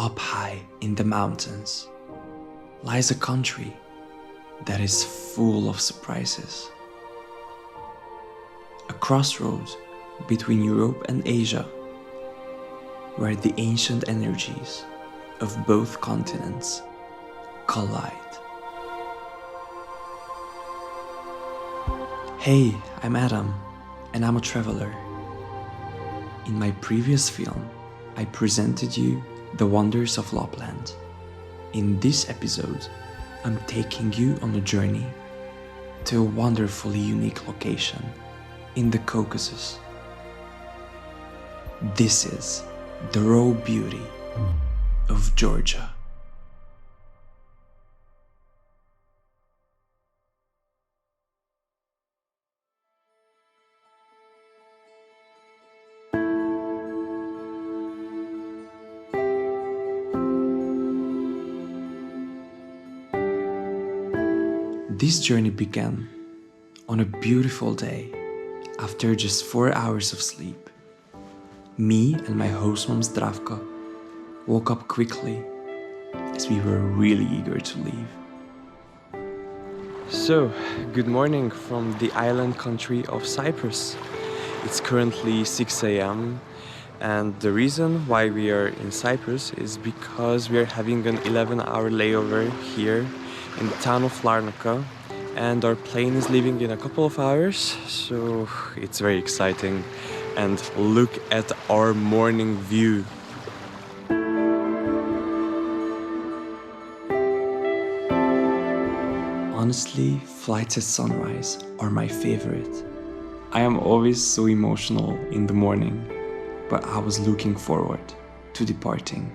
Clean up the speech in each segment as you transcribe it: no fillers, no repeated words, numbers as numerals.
up high in the mountains, lies a country that is full of surprises. A crossroads between Europe and Asia, where the ancient energies of both continents collide. Hey, I'm Adam, and I'm a traveler. In my previous film, I presented you the wonders of Lapland. In this episode, I'm taking you on a journey to a wonderfully unique location in the Caucasus. This is the raw beauty of Georgia. This journey began on a beautiful day after just 4 hours of sleep. Me and my host mom Zdravka woke up quickly as we were really eager to leave. So, good morning from the island country of Cyprus. It's currently 6 a.m. and the reason why we are in Cyprus is because we are having an 11-hour layover here in the town of Larnaca, and our plane is leaving in a couple of hours, so it's very exciting. And look at our morning view. Honestly, flights at sunrise are my favorite. I am always so emotional in the morning, but I was looking forward to departing.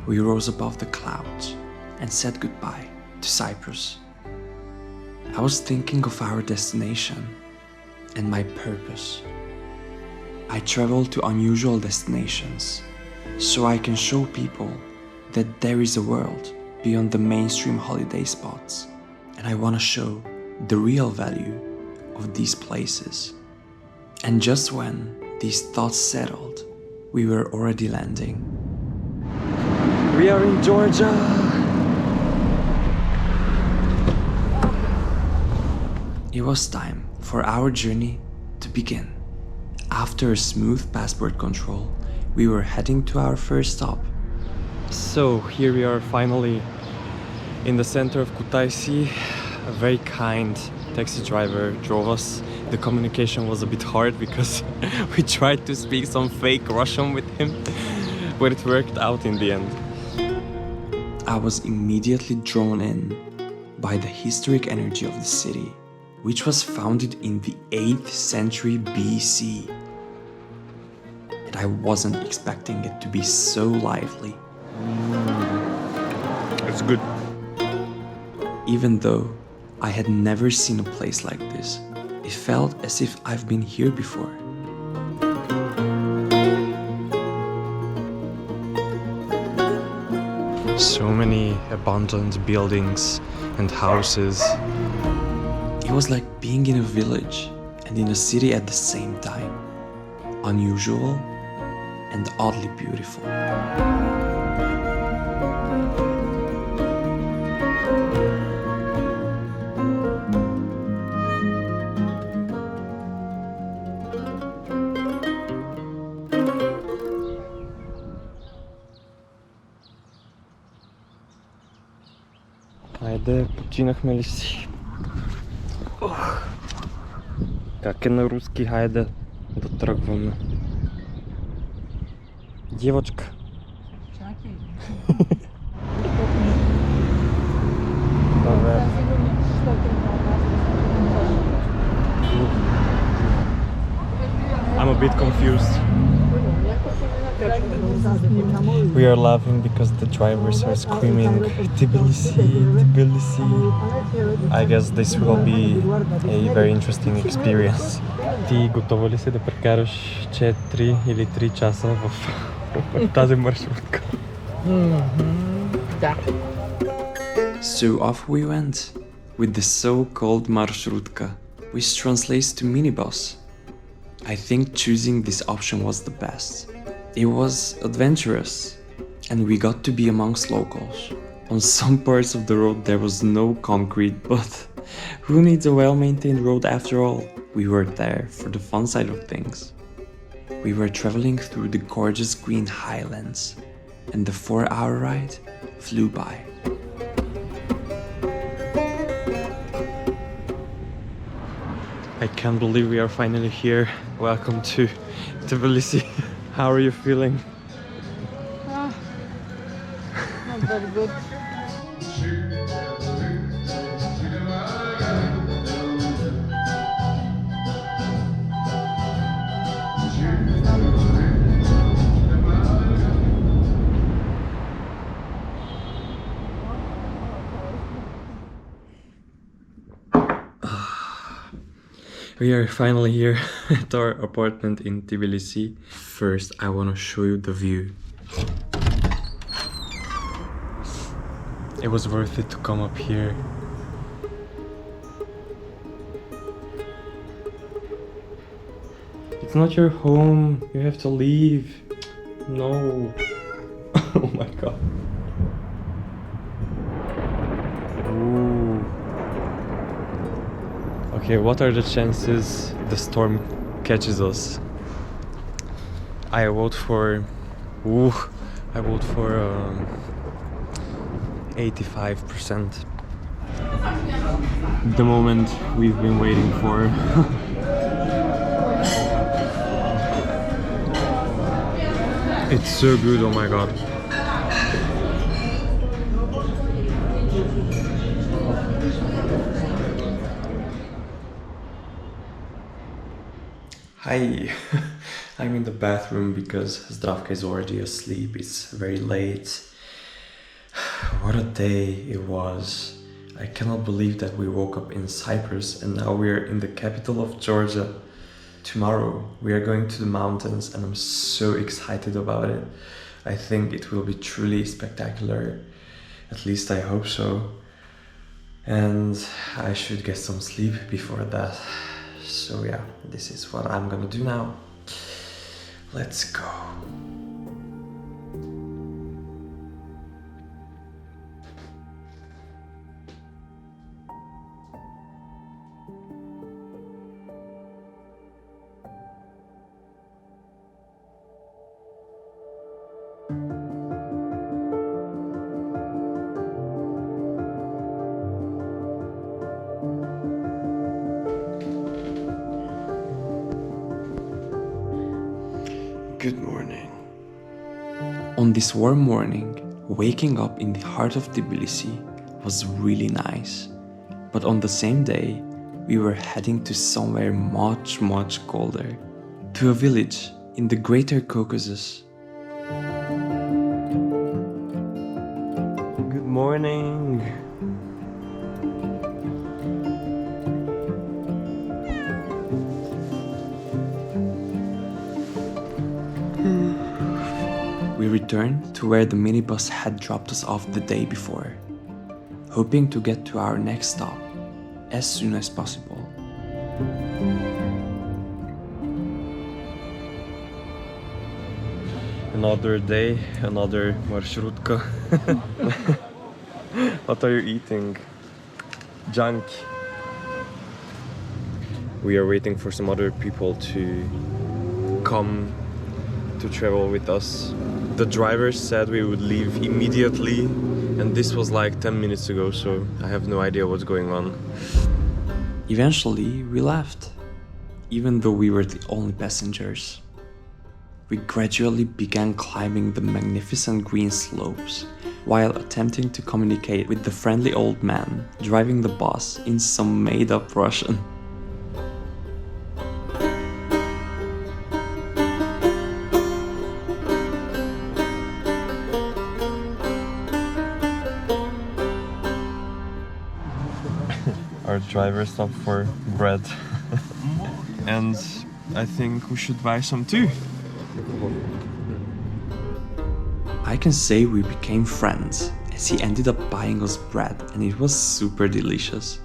We rose above the clouds and said goodbye to Cyprus. I was thinking of our destination and my purpose. I travel to unusual destinations so I can show people that there is a world beyond the mainstream holiday spots, and I want to show the real value of these places. And just when these thoughts settled, we were already landing. We are in Georgia! It was time for our journey to begin. After a smooth passport control, we were heading to our first stop. So here we are finally in the center of Kutaisi. A very kind taxi driver drove us. The communication was a bit hard because we tried to speak some fake Russian with him, but it worked out in the end. I was immediately drawn in by the historic energy of the city, which was founded in the 8th century BC. And I wasn't expecting it to be so lively. It's good. Even though I had never seen a place like this, it felt as if I've been here before. So many abandoned buildings and houses. It was like being in a village and in a city at the same time. Unusual and oddly beautiful. Айде, починахме ли си? Как е на руски? Хайде да тръгваме. Девочка. Чакай. Добре. I'm a bit confused. We are laughing because the drivers are screaming Tbilisi, Tbilisi. I guess this will be a very interesting experience. Ти готова ли си да прекараш 4 или 3 часа в тази маршрутка? Да. So off we went with the so-called marshrutka, which translates to minibus. I think choosing this option was the best. It was adventurous, and we got to be amongst locals. On some parts of the road there was no concrete, but who needs a well-maintained road after all? We were there for the fun side of things. We were traveling through the gorgeous green highlands, and the 4-hour ride flew by. I can't believe we are finally here. Welcome to Tbilisi. How are you feeling? Not very good. We are finally here at our apartment in Tbilisi. First, I want to show you the view. It was worth it to come up here. It's not your home. You have to leave. No. Oh my god. Ooh. Okay, what are the chances the storm catches us? I vote for 85%. The moment we've been waiting for. It's so good, oh my god. Hi, I'm in the bathroom because Zdravka is already asleep. It's very late. What a day it was. I cannot believe that we woke up in Cyprus and now we're in the capital of Georgia. Tomorrow we are going to the mountains and I'm so excited about it. I think it will be truly spectacular. At least I hope so. And I should get some sleep before that. So yeah, this is what I'm gonna do now. Let's go. Good morning. On this warm morning, waking up in the heart of Tbilisi was really nice. But on the same day, we were heading to somewhere much colder. To a village in the Greater Caucasus. Good morning. We returned to where the minibus had dropped us off the day before, hoping to get to our next stop as soon as possible. Another day, another marshrutka. What are you eating? Junk. We are waiting for some other people to come to travel with us. The driver said we would leave immediately and this was like 10 minutes ago, so I have no idea what's going on. Eventually, we left, even though we were the only passengers. We gradually began climbing the magnificent green slopes while attempting to communicate with the friendly old man driving the bus in some made-up Russian. Our driver stopped for bread and I think we should buy some too. I can say we became friends as he ended up buying us bread and it was super delicious.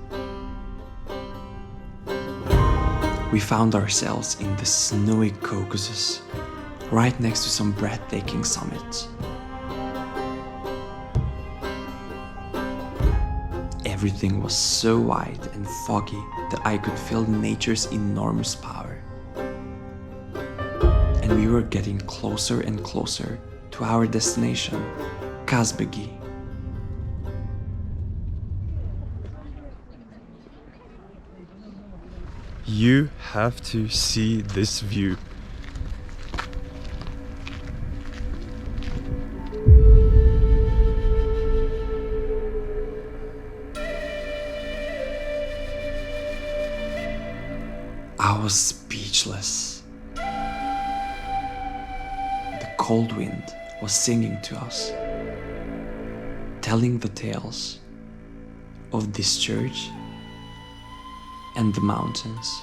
We found ourselves in the snowy Caucasus, right next to some breathtaking summits. Everything was so white and foggy that I could feel nature's enormous power. And we were getting closer and closer to our destination, Kazbegi. You have to see this view. I was speechless. The cold wind was singing to us, telling the tales of this church and the mountains.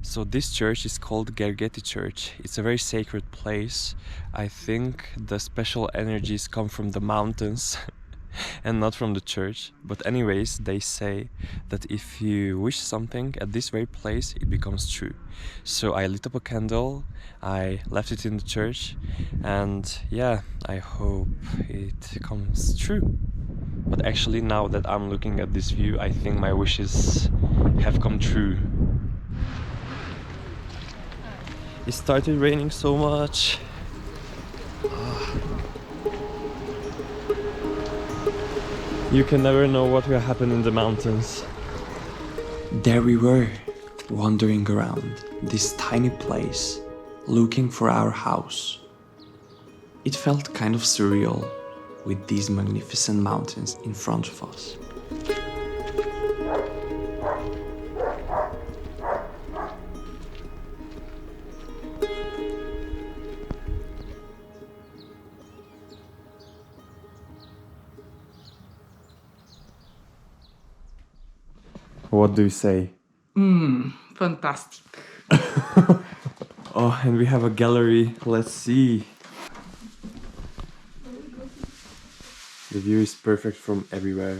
So this church is called Gergeti Church. It's a very sacred place. I think the special energies come from the mountains and not from the church. But anyways, they say that if you wish something at this very place, it becomes true. So I lit up a candle, I left it in the church, and yeah, I hope it comes true. But actually, now that I'm looking at this view, I think my wishes have come true. It started raining so much. You can never know what will happen in the mountains. There we were, wandering around this tiny place, looking for our house. It felt kind of surreal with these magnificent mountains in front of us. What do you say? Fantastic. Oh, and we have a gallery. Let's see. The view is perfect from everywhere.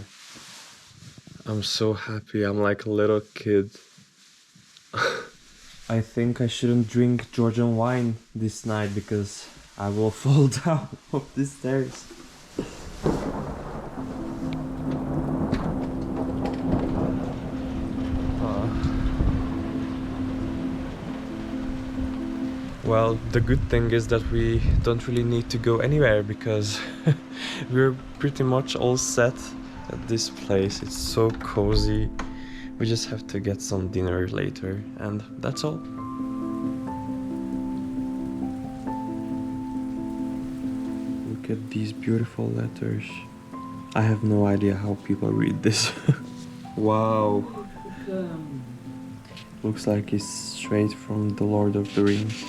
I'm so happy. I'm like a little kid. I think I shouldn't drink Georgian wine this night because I will fall down off these stairs. Well, the good thing is that we don't really need to go anywhere because we're pretty much all set at this place. It's so cozy. We just have to get some dinner later, and that's all. Look at these beautiful letters. I have no idea how people read this. Wow. Looks like it's straight from the Lord of the Rings.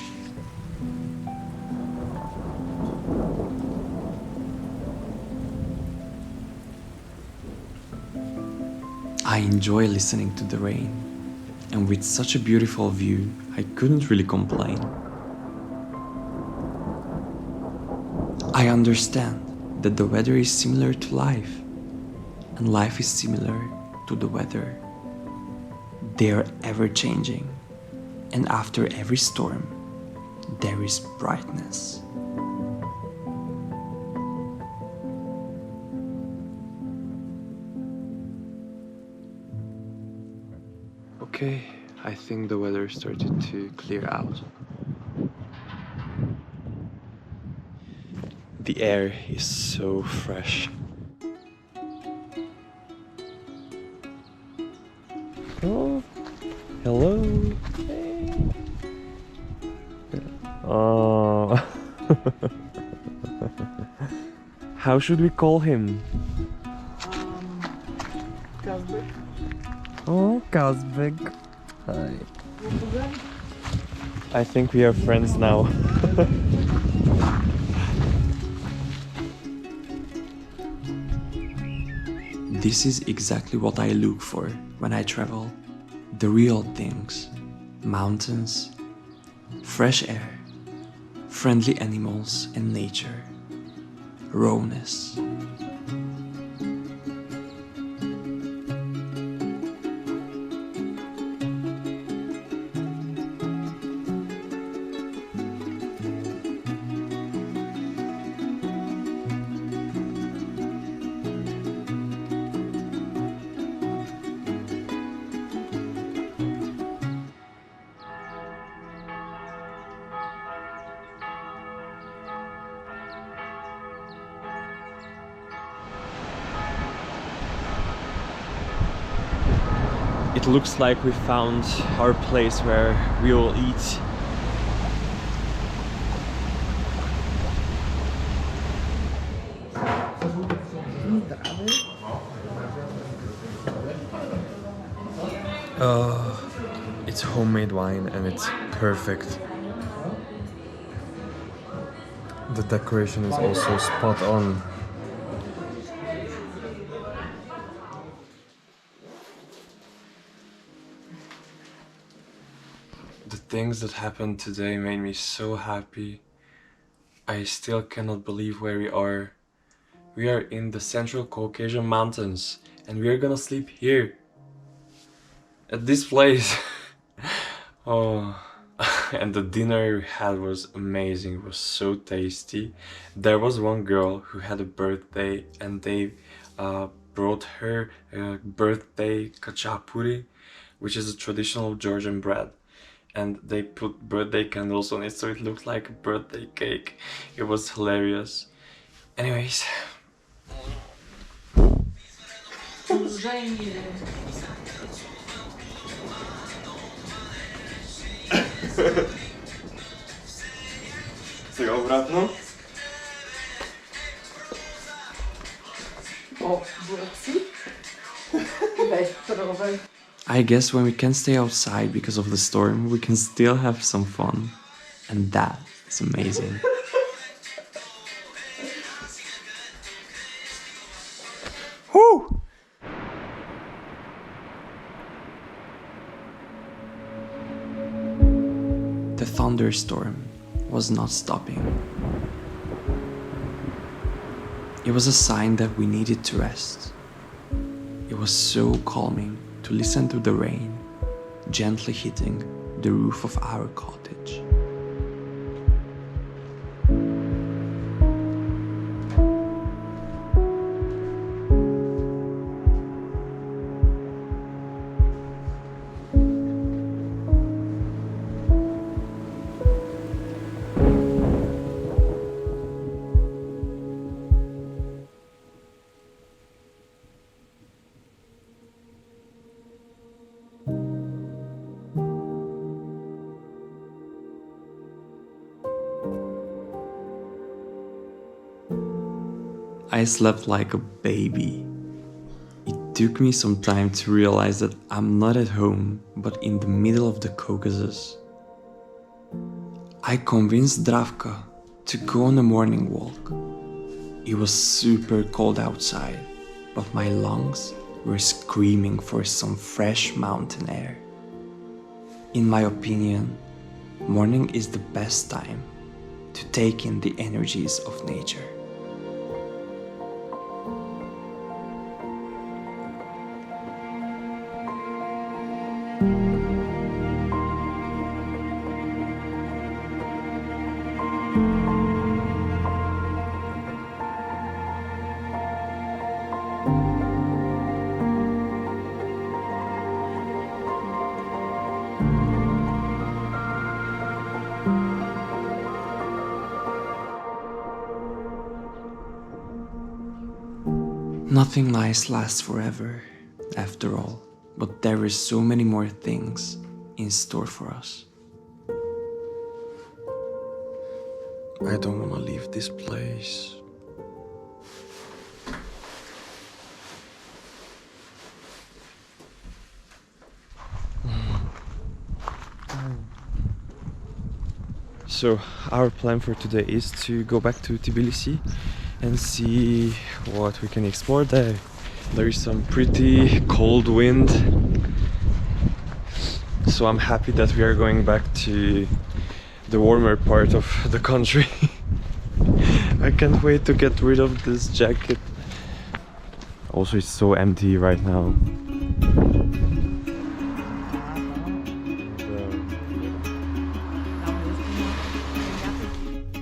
I enjoy listening to the rain, and with such a beautiful view, I couldn't really complain. I understand that the weather is similar to life, and life is similar to the weather. They are ever changing, and after every storm, there is brightness. Okay, I think the weather started to clear out. The air is so fresh. Oh, hello. Hey. Oh. How should we call him? Kazbegi. Oh, Kazbegi. Hi. I think we are friends now. This is exactly what I look for when I travel. The real things. Mountains, fresh air, friendly animals and nature. Rawness. It looks like we found our place where we will eat. It's homemade wine and it's perfect. The decoration is also spot on. The things that happened today made me so happy. I still cannot believe where we are. We are in the Central Caucasian Mountains and we are gonna sleep here. At this place. Oh, and the dinner we had was amazing. It was so tasty. There was one girl who had a birthday and they brought her birthday kachapuri, which is a traditional Georgian bread. And they put birthday candles on it so it looked like a birthday cake. It was hilarious. Anyways. Сега обратно. I guess when we can't stay outside because of the storm, we can still have some fun. And that is amazing. Woo! The thunderstorm was not stopping. It was a sign that we needed to rest. It was so calming to listen to the rain gently hitting the roof of our cottage. I slept like a baby. It took me some time to realize that I'm not at home, but in the middle of the Caucasus. I convinced Dravka to go on a morning walk. It was super cold outside, but my lungs were screaming for some fresh mountain air. In my opinion, morning is the best time to take in the energies of nature. Nothing nice lasts forever, after all. but there is so many more things in store for us. I don't want to leave this place. So our plan for today is to go back to Tbilisi and see what we can explore there. There is some pretty cold wind, so I'm happy that we are going back to the warmer part of the country. I can't wait to get rid of this jacket. Also, it's so empty right now.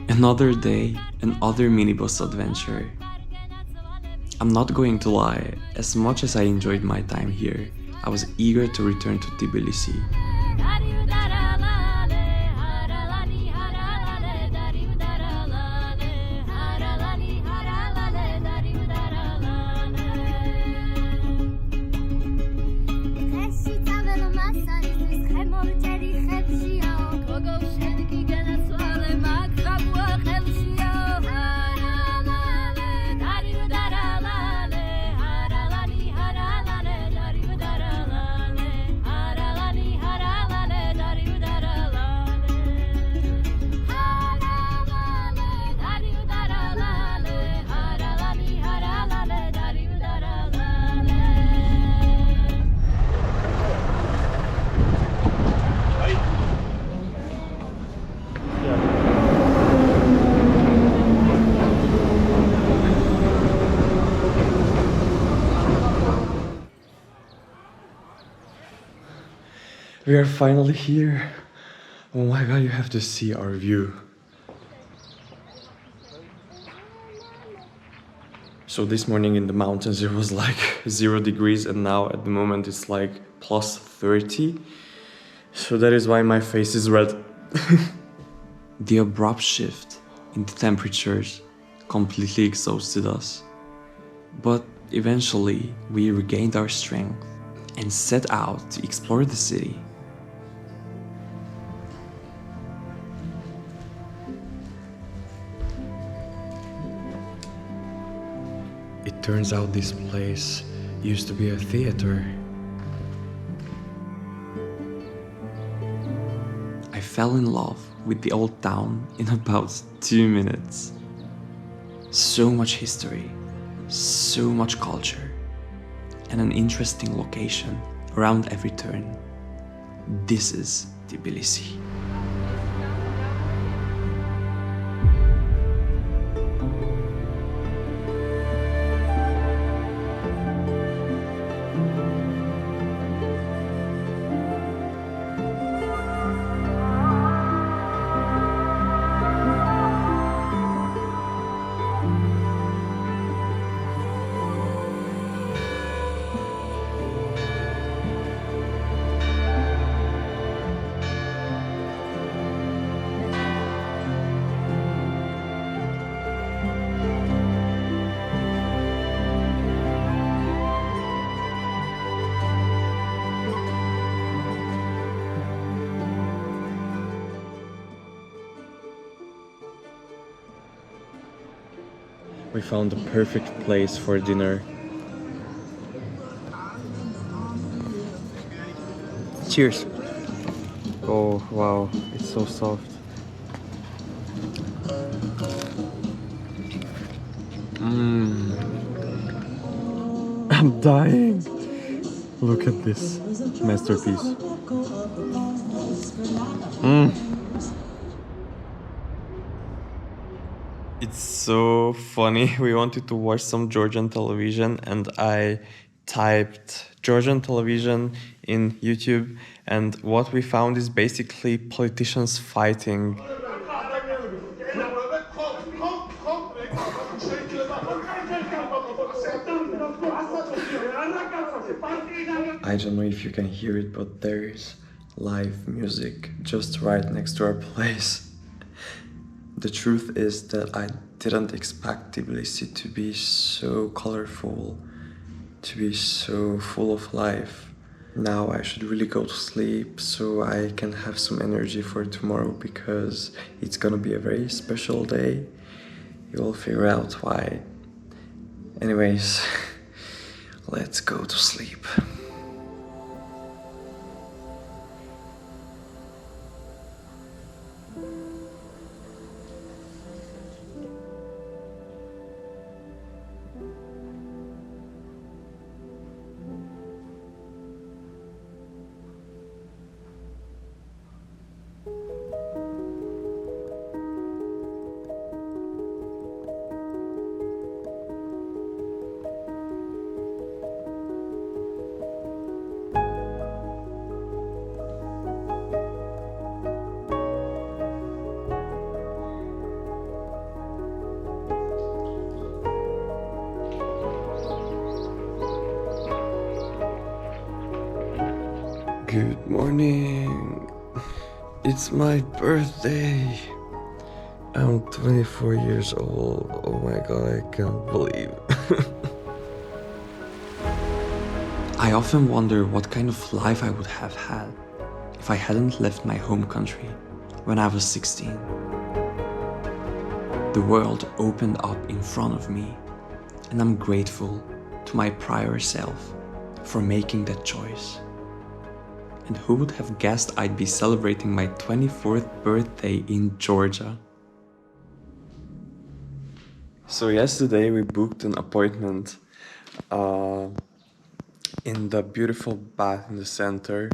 Another day, another minibus adventure. I'm not going to lie, as much as I enjoyed my time here, I was eager to return to Tbilisi. We are finally here. Oh my god, you have to see our view. So this morning in the mountains it was like 0 degrees, and now at the moment it's like plus 30. So that is why my face is red. The abrupt shift in the temperatures completely exhausted us. But eventually we regained our strength and set out to explore the city. It turns out this place used to be a theater. I fell in love with the old town in about 2 minutes. So much history, so much culture, and an interesting location around every turn. This is Tbilisi. We found the perfect place for dinner. Cheers! Oh wow, it's so soft. I'm dying! Look at this masterpiece. It's so funny. We wanted to watch some Georgian television and I typed Georgian television in YouTube, and what we found is basically politicians fighting. I don't know if you can hear it, but there is live music just right next to our place. The truth is that I didn't expect Tbilisi to be so colorful, to be so full of life. Now I should really go to sleep so I can have some energy for tomorrow because it's gonna be a very special day. You will figure out why. Anyways, let's go to sleep. Good morning. It's my birthday. I'm 24 years old. Oh my god, I can't believe. I often wonder what kind of life I would have had if I hadn't left my home country when I was 16. The world opened up in front of me, and I'm grateful to my prior self for making that choice. And who would have guessed I'd be celebrating my 24th birthday in Georgia? So yesterday we booked an appointment in the beautiful bath in the center.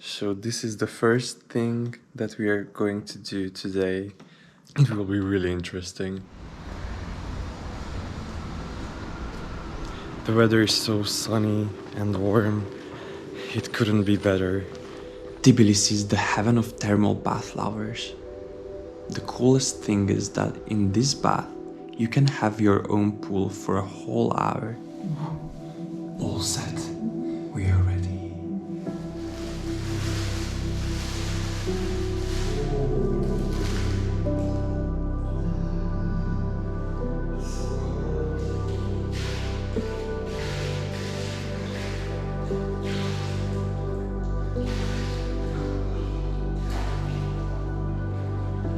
So this is the first thing that we are going to do today. It will be really interesting. The weather is so sunny and warm. It couldn't be better. Tbilisi is the heaven of thermal bath lovers. The coolest thing is that in this bath, you can have your own pool for a whole hour. All set. We are ready.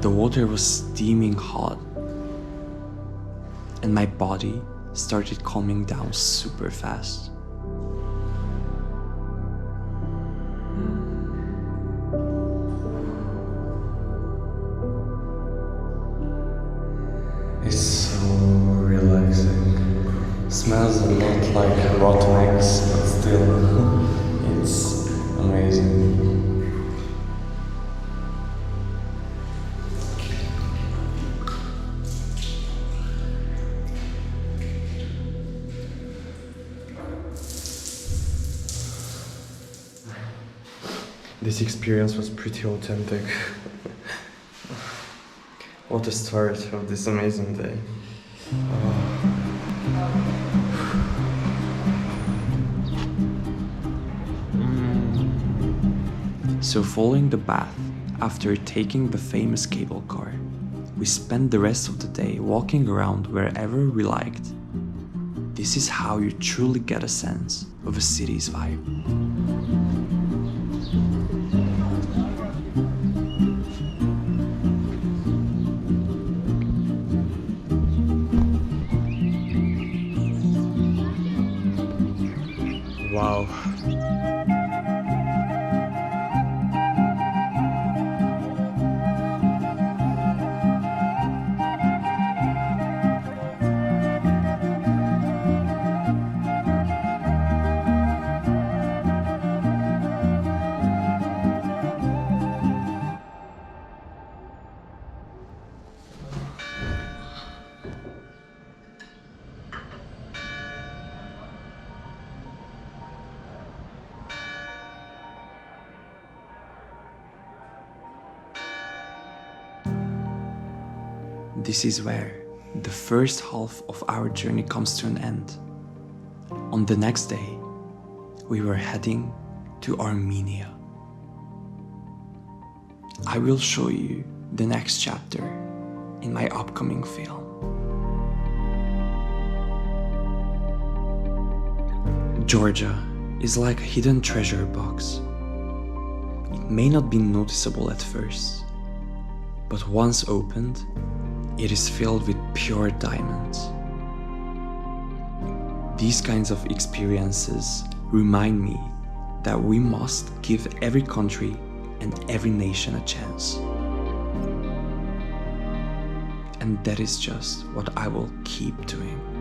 The water was steaming hot, and my body started calming down super fast. It's so relaxing. Smells a lot like rotten eggs, but still, it's amazing. This experience was pretty authentic. What a start of this amazing day. So following the bath, after taking the famous cable car, we spent the rest of the day walking around wherever we liked. This is how you truly get a sense of a city's vibe. Wow. This is where the first half of our journey comes to an end. On the next day, we were heading to Armenia. I will show you the next chapter in my upcoming film. Georgia is like a hidden treasure box. It may not be noticeable at first, but once opened, it is filled with pure diamonds. These kinds of experiences remind me that we must give every country and every nation a chance. And that is just what I will keep doing.